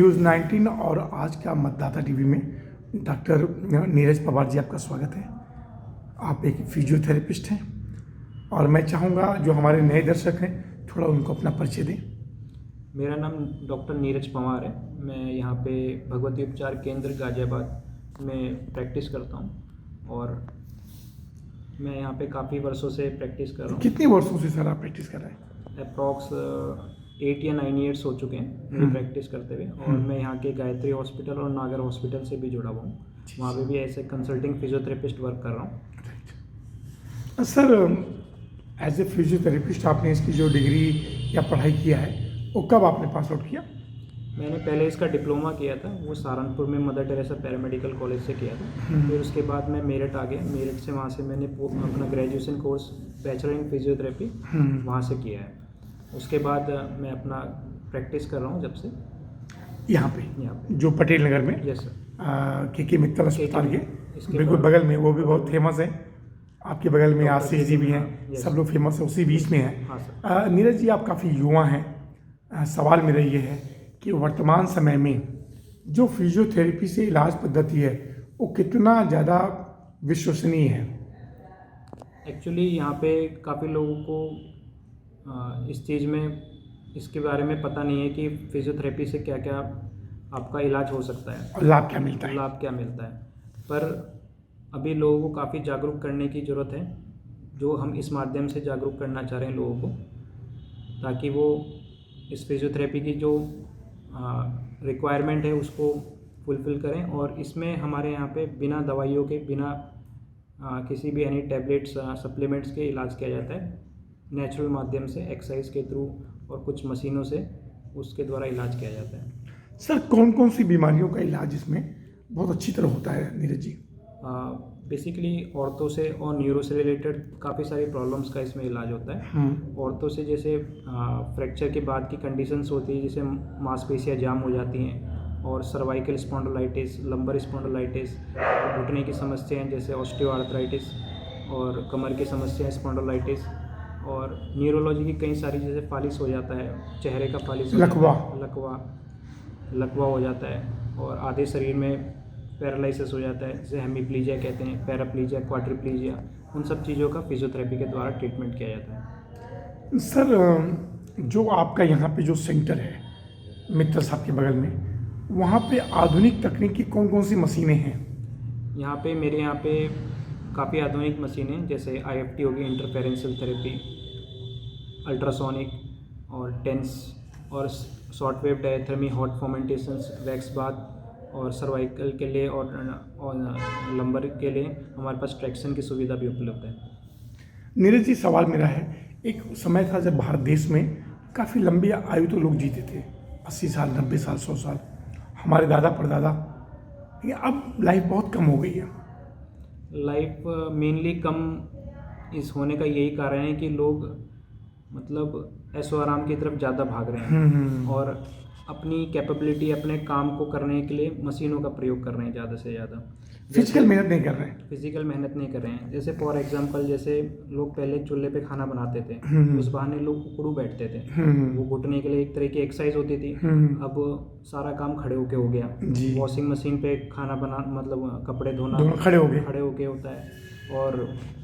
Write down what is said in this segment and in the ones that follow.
News 19 और आज का मतदाता टीवी में डॉक्टर नीरज पवार जी आपका स्वागत है। आप एक फिजियोथेरेपिस्ट हैं और मैं चाहूँगा जो हमारे नए दर्शक हैं थोड़ा उनको अपना परिचय दें। मेरा नाम डॉक्टर नीरज पवार है। मैं यहाँ पे भगवती उपचार केंद्र गाज़ियाबाद में प्रैक्टिस करता हूँ और मैं यहाँ पे काफ़ी वर्षों से प्रैक्टिस कर रहा हूँ। कितने वर्षों से सर आप प्रैक्टिस कर रहे हैं? अप्रॉक्स 8 या 9 ईयर्स हो चुके हैं मेरी प्रैक्टिस करते हुए। और मैं यहाँ के गायत्री हॉस्पिटल और नागर हॉस्पिटल से भी जुड़ा हुआ हूँ। वहाँ पे भी ऐसे कंसल्टिंग फिजियोथेरेपिस्ट वर्क कर रहा हूँ। सर एज ए फिजियोथेरेपिस्ट आपने इसकी जो डिग्री या पढ़ाई किया है वो कब आपने पास आउट किया? मैंने पहले इसका डिप्लोमा किया था, वो सहारनपुर में मदर टेरेसा पैरामेडिकल कॉलेज से किया था। फिर उसके बाद मैं मेरठ आ गया। मेरठ से वहाँ से मैंने अपना graduation course bachelor in physiotherapy वहाँ से किया है। उसके बाद मैं अपना प्रैक्टिस कर रहा हूँ जब से यहाँ पे जो पटेल नगर में। Yes sir. के मित्तल अस्पताल के इसके बिल्कुल बगल में, वो भी बहुत फेमस है। आपके बगल में आशीष जी भी हैं, सब लोग फेमस है, उसी बीच में है। हाँ सर। नीरज जी आप काफ़ी युवा हैं। सवाल मेरा ये है कि वर्तमान समय में जो फिजियोथेरेपी से इलाज पद्धति है वो कितना ज़्यादा विश्वसनीय है? एक्चुअली यहाँ पे काफ़ी लोगों को इस चीज़ में इसके बारे में पता नहीं है कि फिजियोथेरेपी से क्या क्या आपका इलाज हो सकता है और लाभ क्या मिलता है? लाभ क्या मिलता है। पर अभी लोगों को काफ़ी जागरूक करने की ज़रूरत है, जो हम इस माध्यम से जागरूक करना चाह रहे हैं लोगों को, ताकि वो इस फिजियोथेरेपी की जो रिक्वायरमेंट है उसको फुलफ़िल करें। और इसमें हमारे यहाँ पे बिना दवाइयों के, बिना किसी भी एनी टैबलेट्स सप्लीमेंट्स के इलाज किया जाता है। नेचुरल माध्यम से, एक्सरसाइज के थ्रू और कुछ मशीनों से उसके द्वारा इलाज किया जाता है। सर कौन कौन सी बीमारियों का इलाज इसमें बहुत अच्छी तरह होता है नीरज जी? बेसिकली ऑर्थो से और न्यूरो से रिलेटेड काफ़ी सारी प्रॉब्लम्स का इसमें इलाज होता है। ऑर्थो से जैसे फ्रैक्चर के बाद की कंडीशंस होती है, जैसे मांसपेशियाँ जाम हो जाती हैं, और सर्वाइकल स्पॉन्डिलाइटिस, लंबर स्पॉन्डिलाइटिस, घुटने की समस्याएं जैसे ऑस्टियोआर्थराइटिस, और कमर की समस्याएं स्पॉन्डिलाइटिस, और न्यूरोलॉजी की कई सारी, जैसे फालिस हो जाता है, चेहरे का फालिस, लकवा हो जाता है, और आधे शरीर में पैरालिसिस हो जाता है, जैसे हेमीप्लीजिया कहते हैं, पैराप्लीजिया, क्वाड्रिप्लीजिया। उन सब चीज़ों का फिजियोथेरेपी के द्वारा ट्रीटमेंट किया जाता है। सर जो आपका यहाँ पे जो सेंटर है मित्तल साहब के बगल में, वहाँ पे आधुनिक तकनीक की कौन कौन सी मशीनें हैं? मेरे यहाँ पे काफ़ी आधुनिक मशीनें, जैसे IFT होगी, इंटरफेरेंशियल थेरेपी, अल्ट्रासोनिक और टेंस और short wave diathermy, hot fomentations, wax bath, और सर्वाइकल के लिए और लंबर के लिए हमारे पास ट्रैक्शन की सुविधा भी उपलब्ध है। नीरज जी सवाल मेरा है, एक समय था जब भारत देश में काफ़ी लंबी आयु तो लोग जीते थे, 80 साल, 90 साल, 100 साल, हमारे दादा परदादा। अब लाइफ बहुत कम हो गई है। लाइफ मेनली कम इस होने का यही कारण है कि लोग मतलब ऐशो आराम की तरफ ज़्यादा भाग रहे हैं और अपनी कैपेबिलिटी, अपने काम को करने के लिए मशीनों का प्रयोग कर रहे हैं ज़्यादा से ज़्यादा। फिजिकल मेहनत नहीं कर रहे हैं। फिजिकल मेहनत नहीं कर रहे हैं। जैसे फॉर एग्जांपल, जैसे लोग पहले चूल्हे पे खाना बनाते थे, उस बहाने लोग उकड़ू बैठते थे, वो घुटने के लिए एक तरह की एक्सरसाइज होती थी। अब सारा काम खड़े होके हो गया। वॉशिंग मशीन पे खाना बना, मतलब कपड़े धोना खड़े होके होता है, और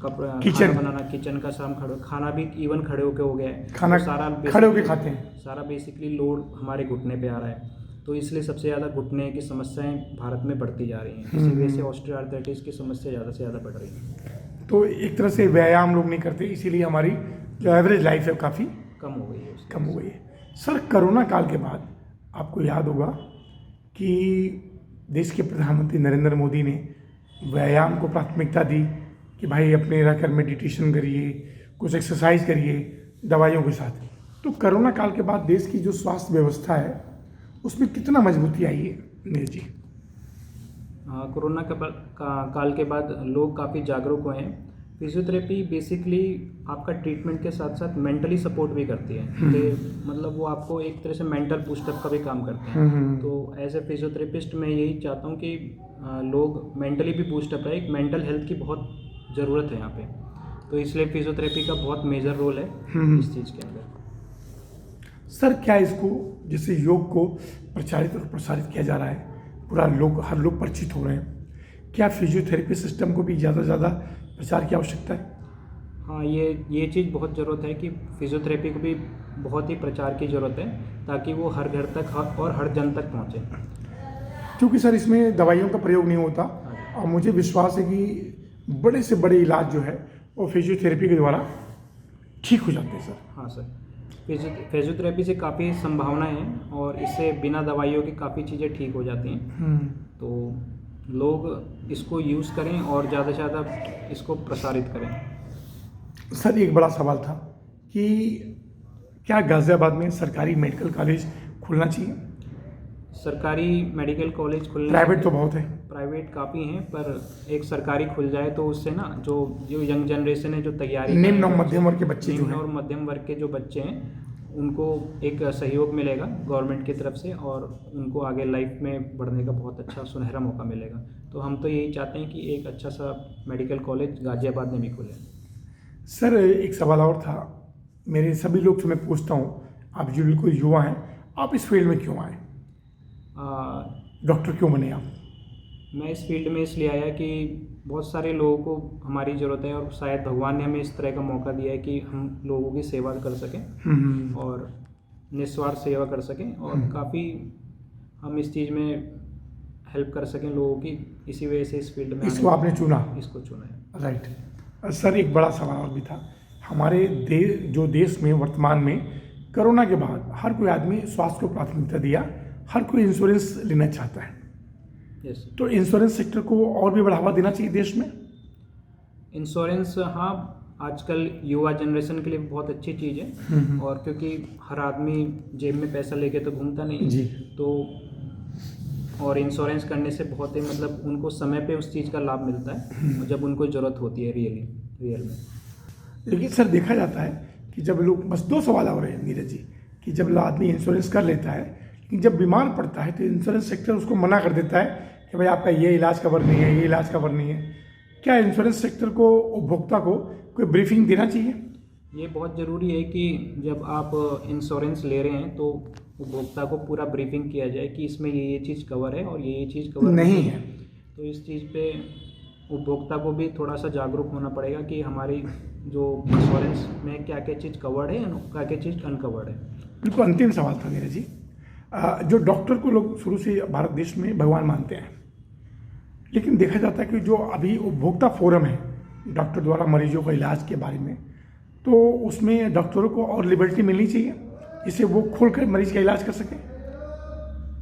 खाना बनाना, किचन का काम खाना भी इवन खड़े होके हो गया है। खाना सारा खड़े होके खाते हैं। सारा बेसिकली लोड हमारे घुटने पे आ रहा है, तो इसलिए सबसे ज़्यादा घुटने की समस्याएं भारत में बढ़ती जा रही हैं। इसी वजह से ऑस्टियोआर्थराइटिस की समस्या ज़्यादा से ज़्यादा बढ़ रही है। तो एक तरह से व्यायाम लोग नहीं करते, इसीलिए हमारी जो एवरेज लाइफ है काफ़ी कम हो गई है। सर कोरोना काल के बाद आपको याद होगा कि देश के प्रधानमंत्री नरेंद्र मोदी ने व्यायाम को प्राथमिकता दी कि भाई अपने रहकर मेडिटेशन करिए, कुछ एक्सरसाइज करिए दवाइयों के साथ। तो कोरोना काल के बाद देश की जो स्वास्थ्य व्यवस्था है उसमें कितना मजबूती आई है नीरज जी? कोरोना काल के बाद लोग काफ़ी जागरूक हुए हैं। फिजियोथेरेपी बेसिकली आपका ट्रीटमेंट के साथ साथ मेंटली सपोर्ट भी करती है, कि मतलब वो आपको एक तरह से मेंटल बूस्टअप का भी काम करते हैं। तो एज ए फिजियोथेरेपिस्ट मैं यही चाहता हूँ कि लोग मेंटली भी बूस्टअप रहे। एक मेंटल हेल्थ की बहुत ज़रूरत है यहाँ पे, तो इसलिए फिजियोथेरेपी का बहुत मेजर रोल है इस चीज़ के अंदर। सर क्या इसको जैसे योग को प्रचारित और प्रसारित किया जा रहा है, पूरा लोग हर लोग परिचित हो रहे हैं, क्या फिजियोथेरेपी सिस्टम को भी ज़्यादा से ज़्यादा प्रचार की आवश्यकता है? हाँ, ये चीज़ बहुत ज़रूरत है कि फिजियोथेरेपी को भी बहुत ही प्रचार की ज़रूरत है, ताकि वो हर घर तक और हर जन तक पहुँचे। क्योंकि सर इसमें दवाइयों का प्रयोग नहीं होता और मुझे विश्वास है कि बड़े से बड़े इलाज जो है वो फिजियोथेरेपी के द्वारा ठीक हो जाते हैं सर। हाँ सर, फिजियोथेरेपी से काफ़ी संभावनाएं हैं और इससे बिना दवाइयों के काफ़ी चीज़ें ठीक हो जाती हैं। तो लोग इसको यूज़ करें और ज़्यादा से ज़्यादा इसको प्रसारित करें। सर एक बड़ा सवाल था कि क्या गाज़ियाबाद में सरकारी मेडिकल कॉलेज खुलना चाहिए? सरकारी मेडिकल कॉलेज खुलने, प्राइवेट तो बहुत है, प्राइवेट काफ़ी हैं, पर एक सरकारी खुल जाए तो उससे ना जो यंग जनरेशन है, जो तैयारी निम्न और मध्यम वर्ग के बच्चे जो निम्न हैं और मध्यम वर्ग के जो बच्चे हैं, उनको एक सहयोग मिलेगा गवर्नमेंट की तरफ से और उनको आगे लाइफ में बढ़ने का बहुत अच्छा सुनहरा मौका मिलेगा। तो हम तो यही चाहते हैं कि एक अच्छा सा मेडिकल कॉलेज गाज़ियाबाद में भी खुले। सर एक सवाल और था, मेरे सभी लोग से मैं पूछता हूँ, आप जो बिल्कुल युवा हैं, आप इस फील्ड में क्यों आए? डॉक्टर क्यों बने आप? मैं इस फील्ड में इसलिए आया कि बहुत सारे लोगों को हमारी ज़रूरत है और शायद भगवान ने हमें इस तरह का मौका दिया है कि हम लोगों की सेवा कर सकें और निस्वार्थ सेवा कर सकें और काफ़ी हम इस चीज़ में हेल्प कर सकें लोगों की। इसी वजह से इस फील्ड में इसको आपने चुना? इसको चुना है। राइट। सर एक बड़ा सवाल और भी था, हमारे देश में वर्तमान में कोरोना के बाद हर कोई आदमी स्वास्थ्य को प्राथमिकता दिया, हर कोई इंश्योरेंस लेना चाहता है। यस। तो इंश्योरेंस सेक्टर को और भी बढ़ावा देना चाहिए देश में? इंश्योरेंस, हाँ, आजकल युवा जनरेशन के लिए बहुत अच्छी चीज़ है और क्योंकि हर आदमी जेब में पैसा लेके तो घूमता नहीं जी। तो और इंश्योरेंस करने से बहुत ही मतलब उनको समय पे उस चीज़ का लाभ मिलता है जब उनको ज़रूरत होती है रियल में। लेकिन सर देखा जाता है कि जब लोग, बस दो सवाल हो रहे हैं नीरज जी, कि जब आदमी इंश्योरेंस कर लेता है लेकिन जब बीमार पड़ता है तो इंश्योरेंस सेक्टर उसको मना कर देता है कि भाई आपका ये इलाज कवर नहीं है, ये इलाज कवर नहीं है। क्या इंश्योरेंस सेक्टर को, उपभोक्ता को कोई ब्रीफिंग देना चाहिए? ये बहुत ज़रूरी है कि जब आप इंश्योरेंस ले रहे हैं तो उपभोक्ता को पूरा ब्रीफिंग किया जाए कि इसमें ये चीज़ कवर है और ये चीज़ कवर नहीं है। तो इस चीज़ पे उपभोक्ता को भी थोड़ा सा जागरूक होना पड़ेगा कि हमारी जो इंश्योरेंस में क्या क्या चीज़ कवर्ड है और क्या क्या चीज़ अनकवर्ड है। बिल्कुल अंतिम सवाल था नीरज जी, जो डॉक्टर को लोग शुरू से भारत देश में भगवान मानते हैं, लेकिन देखा जाता है कि जो अभी उपभोक्ता फोरम है डॉक्टर द्वारा मरीजों का इलाज के बारे में, तो उसमें डॉक्टरों को और लिबर्टी मिलनी चाहिए जिससे वो खुल कर मरीज का इलाज कर सकें।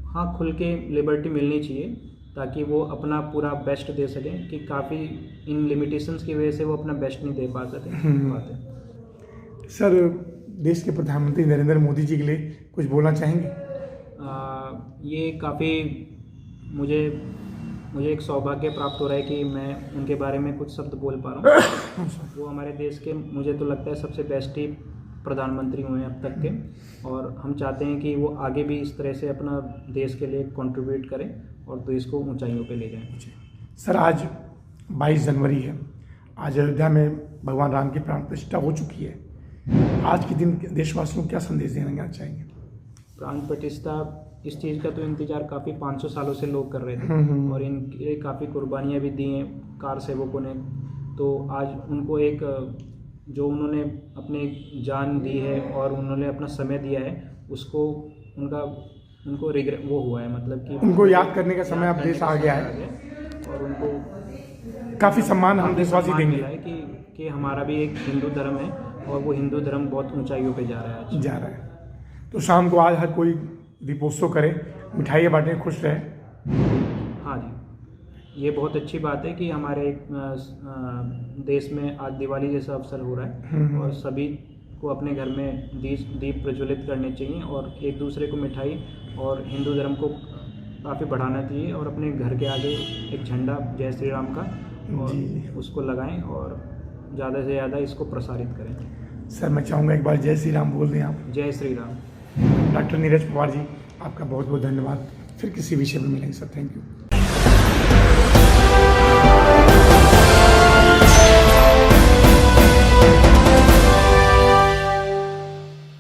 हाँ, खुल के लिबर्टी मिलनी चाहिए ताकि वो अपना पूरा बेस्ट दे सकें कि काफ़ी इन लिमिटेशंस की वजह से वो अपना बेस्ट नहीं दे पाते। सर देश के प्रधानमंत्री नरेंद्र मोदी जी के लिए कुछ बोलना चाहेंगे? ये काफ़ी मुझे एक सौभाग्य प्राप्त हो रहा है कि मैं उनके बारे में कुछ शब्द बोल पा रहा हूँ। वो हमारे देश के, मुझे तो लगता है, सबसे बेस्ट ही प्रधानमंत्री हुए हैं अब तक के और हम चाहते हैं कि वो आगे भी इस तरह से अपना देश के लिए कंट्रीब्यूट करें और देश को ऊंचाइयों पे ले जाएं। सर आज 22 जनवरी है, आज अयोध्या में भगवान राम की प्राण प्रतिष्ठा हो चुकी है। आज के दिन देशवासियों को क्या संदेश देना चाहेंगे? प्राण प्रतिष्ठा, इस चीज़ का तो इंतज़ार काफ़ी 500 सालों से लोग कर रहे थे और इनके काफ़ी कुर्बानियाँ भी दी हैं कार सेवकों ने। तो आज उनको एक, जो उन्होंने अपनी जान दी है और उन्होंने अपना समय दिया है, उसको उनको रिग्रेट वो हुआ है, मतलब कि उनको याद करने का समय अब देश आ गया है और उनको काफ़ी सम्मान हम देशवासी देंगे कि हमारा भी एक हिंदू धर्म है और वो हिंदू धर्म बहुत ऊंचाइयों पे जा रहा है। तो शाम को आज हर कोई दीपोत्सव करे, मिठाइयाँ बांटे, खुश रहे। हाँ जी, ये बहुत अच्छी बात है कि हमारे देश में आज दिवाली जैसा अवसर हो रहा है और सभी को अपने घर में दीप प्रज्वलित करने चाहिए और एक दूसरे को मिठाई और हिंदू धर्म को काफ़ी बढ़ाना चाहिए और अपने घर के आगे एक झंडा जय श्री राम का और उसको लगाएं और ज़्यादा से ज़्यादा इसको प्रसारित करें। सर मैं चाहूँगा एक बार जय श्री राम बोल दें आप। जय श्री राम। डॉक्टर नीरज पवार जी, आपका बहुत बहुत धन्यवाद। फिर किसी विषय में मिलेंगे सर। Thank you.